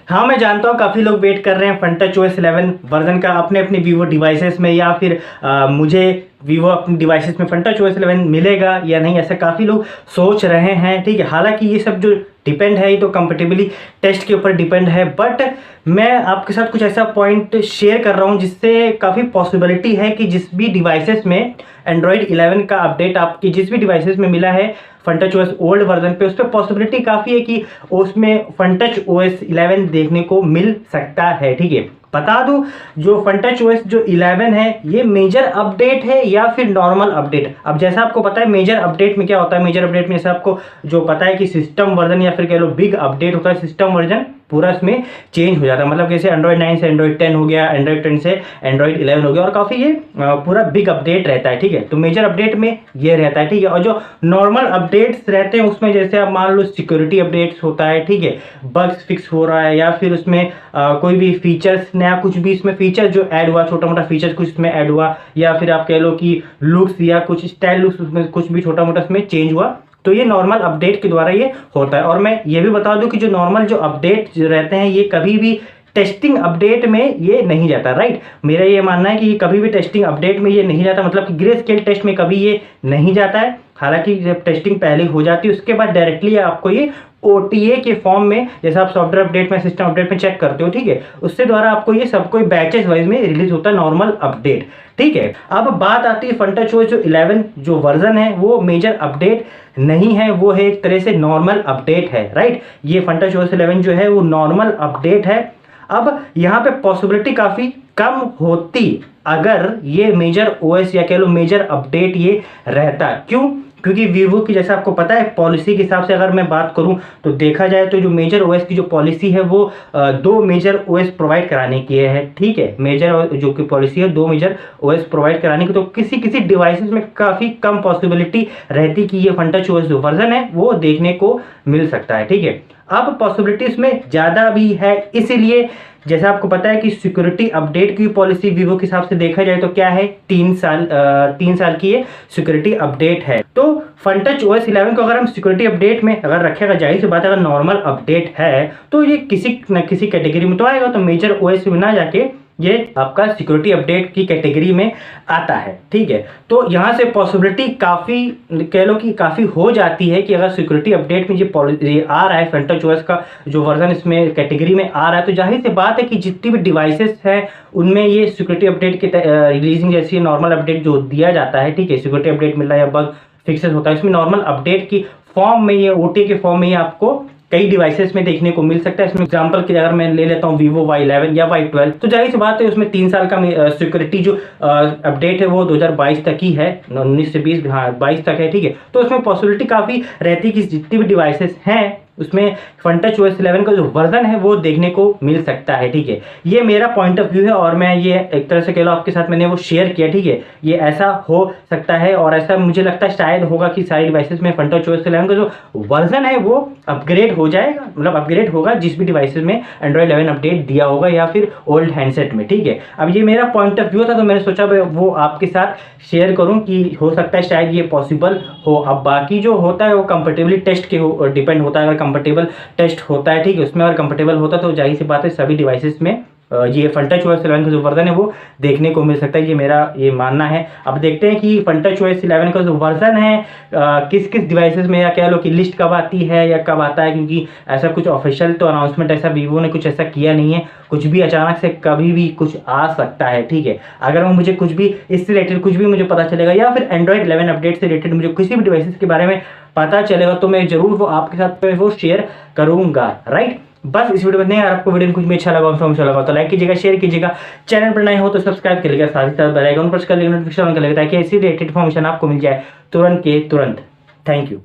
हाँ, मैं जानता हूँ काफ़ी लोग वेट कर रहे हैं FunTouch OS 11 वर्जन का अपने अपने वीवो डिवाइसेस में, या फिर मुझे वीवो अपने डिवाइसेस में FunTouch OS 11 मिलेगा या नहीं, ऐसा काफ़ी लोग सोच रहे हैं। ठीक है, हालांकि ये सब जो डिपेंड है ये तो कंपेटेबिलिटी टेस्ट के ऊपर डिपेंड है, बट मैं आपके साथ कुछ ऐसा पॉइंट शेयर कर रहा हूँ जिससे काफ़ी पॉसिबिलिटी है कि जिस भी डिवाइसेस में Android 11 का अपडेट आपकी जिस भी डिवाइसेस में मिला है FunTouch OS ओल्ड वर्जन पे, उस पर पॉसिबिलिटी काफ़ी है कि उसमें FunTouch OS 11 देखने को मिल सकता है। ठीक है, बता दूं जो FunTouch OS जो 11 है ये मेजर अपडेट है या फिर नॉर्मल अपडेट। अब जैसा आपको पता है मेजर अपडेट में क्या होता है, मेजर अपडेट में जैसे आपको जो पता है कि सिस्टम वर्जन या फिर कह लो बिग अपडेट होता है, सिस्टम वर्जन पूरा इसमें चेंज हो जाता है। मतलब जैसे Android 9 से Android 10 हो गया, Android 10 से Android 11 हो गया, और काफ़ी ये पूरा बिग अपडेट रहता है। ठीक है, तो मेजर अपडेट में ये रहता है। ठीक है, और जो नॉर्मल अपडेट्स रहते हैं उसमें जैसे आप मान लो सिक्योरिटी अपडेट्स होता है, ठीक है, बग्स फिक्स हो रहा है, या फिर उसमें कोई भी फीचर्स नया कुछ भी इसमें फीचर जो ऐड हुआ, छोटा मोटा फीचर्स कुछ इसमें ऐड हुआ, या फिर आप कह लो कि लुक्स या कुछ स्टाइल लुक्स उसमें कुछ भी छोटा मोटा इसमें चेंज हुआ, तो ये नॉर्मल अपडेट के द्वारा ये होता है। और मैं ये भी बता दूं कि जो नॉर्मल जो अपडेट रहते हैं ये कभी भी टेस्टिंग अपडेट में ये नहीं जाता, राइट। मेरा ये मानना है कि ये कभी भी टेस्टिंग अपडेट में ये नहीं जाता, मतलब कि ग्रे स्केल टेस्ट में कभी ये नहीं जाता है। हालांकि जब टेस्टिंग पहले हो जाती है उसके बाद डायरेक्टली आपको ये OTA के फॉर्म में, जैसा आप सॉफ्टवेयर अपडेट में सिस्टम अपडेट में चेक करते हो, ठीक है, उससे द्वारा आपको ये सब कोई बैचेस वाइज में रिलीज होता है नॉर्मल अपडेट। ठीक है, अब बात आती है FunTouch OS जो 11 जो वर्जन है वो मेजर अपडेट नहीं है, वो है एक तरह से नॉर्मल अपडेट है, राइट। ये FunTouch OS 11 जो है वो नॉर्मल अपडेट है। अब यहाँ पे पॉसिबिलिटी काफ़ी कम होती अगर ये मेजर OS या कह लो मेजर अपडेट ये रहता। क्यों? क्योंकि वीवो की जैसा आपको पता है पॉलिसी के हिसाब से अगर मैं बात करूं तो देखा जाए तो जो मेजर OS की जो पॉलिसी है वो 2 मेजर OS प्रोवाइड कराने की है। ठीक है, मेजर जो की पॉलिसी है 2 मेजर OS प्रोवाइड कराने की, तो किसी किसी डिवाइसेस में काफ़ी कम पॉसिबिलिटी रहती कि ये FunTouch OS जो वर्जन है वो देखने को मिल सकता है। ठीक है, अब पॉसिबिलिटीज में ज़्यादा भी है, इसीलिए जैसा आपको पता है कि सिक्योरिटी अपडेट की पॉलिसी वीवो के हिसाब से देखा जाए तो क्या है 3 साल की ये सिक्योरिटी अपडेट है। तो FunTouch OS 11 को अगर हम सिक्योरिटी अपडेट में अगर रखेगा, जाहिर सी बात है अगर नॉर्मल अपडेट है तो ये किसी न किसी कैटेगरी में तो आएगा, तो मेजर OS में ना जाके ये आपका सिक्योरिटी अपडेट की कैटेगरी में आता है। ठीक है, तो यहाँ से पॉसिबिलिटी काफ़ी कह लो कि काफ़ी हो जाती है कि अगर सिक्योरिटी अपडेट में ये आ रहा है FunTouch OS का जो वर्जन इसमें कैटेगरी में आ रहा है, तो जाहिर सी बात है कि जितनी भी डिवाइसेस हैं उनमें ये सिक्योरिटी अपडेट के रिलीजिंग जैसी नॉर्मल अपडेट जो दिया जाता है, ठीक है, सिक्योरिटी अपडेट मिल रहा है या बग फिक्सेस होता है, इसमें नॉर्मल अपडेट की फॉर्म में ये OTA के फॉर्म में ये आपको कई डिवाइसेस में देखने को मिल सकता है। इसमें एग्जांपल के अगर मैं ले लेता हूँ Vivo Y11 या Y12, तो जाहिर सी बात है उसमें 3 साल का सिक्योरिटी जो अपडेट है वो 2022 तक ही है, 19 से 20 हाँ 22 तक है। ठीक है, तो उसमें पॉसिबिलिटी काफ़ी रहती है कि जितनी भी डिवाइसेस हैं उसमें FunTouch OS 11 का जो वर्जन है वो देखने को मिल सकता है। ठीक है, ये मेरा पॉइंट ऑफ व्यू है और मैं ये एक तरह से कह लो आपके साथ मैंने वो शेयर किया। ठीक है, ये ऐसा हो सकता है और ऐसा मुझे लगता है शायद होगा कि सारी डिवाइसेस में FunTouch OS 11 का जो वर्जन है वो अपग्रेड हो जाएगा, मतलब अपग्रेड होगा जिस भी डिवाइसेस में Android 11 अपडेट दिया होगा या फिर ओल्ड हैंडसेट में। ठीक है, अब ये मेरा पॉइंट ऑफ व्यू था तो मैंने सोचा वो आपके साथ शेयर करूँ कि हो सकता है शायद ये पॉसिबल हो। अब बाकी जो होता है वो कंपेटेबिलिटी टेस्ट के डिपेंड होता है, अगर कंपेटेबल टेस्ट होता है, ठीक है, उसमें अगर कंपेटेबल होता तो जाहिर सी बात है सभी डिवाइसेस में ये FunTouch OS 11 का जो वर्जन है वो देखने को मिल सकता है, ये मेरा ये मानना है। अब देखते हैं कि FunTouch OS 11 का जो वर्जन है किस किस डिवाइसेस में, या कह लो कि लिस्ट कब आती है या कब आता है, क्योंकि ऐसा कुछ ऑफिशियल तो अनाउंसमेंट ऐसा वीवो ने कुछ ऐसा किया नहीं है, कुछ भी अचानक से कभी भी कुछ आ सकता है। ठीक है, अगर मुझे कुछ भी इससे रिलेटेड कुछ भी मुझे पता चलेगा या फिर Android 11 अपडेट से रिलेटेड मुझे किसी भी डिवाइसेस के बारे में पता चलेगा तो मैं जरूर वो आपके साथ वो शेयर करूंगा, राइट। बस इस वीडियो में नहीं, अगर आपको वीडियो में कुछ भी अच्छा लगा इन्फॉर्मेशन लगा तो लाइक कीजिएगा, शेयर कीजिएगा, चैनल पर नए हो तो सब्सक्राइब करिएगा, साथ ही साथ बेल आइकन प्रेस कर लीजिएगा, नोटिफिकेशन ऑन कर लीजिएगा ताकि ऐसी रिलेटेड इन्फॉर्मेशन आपको मिल जाए तुरंत के तुरंत। Thank you.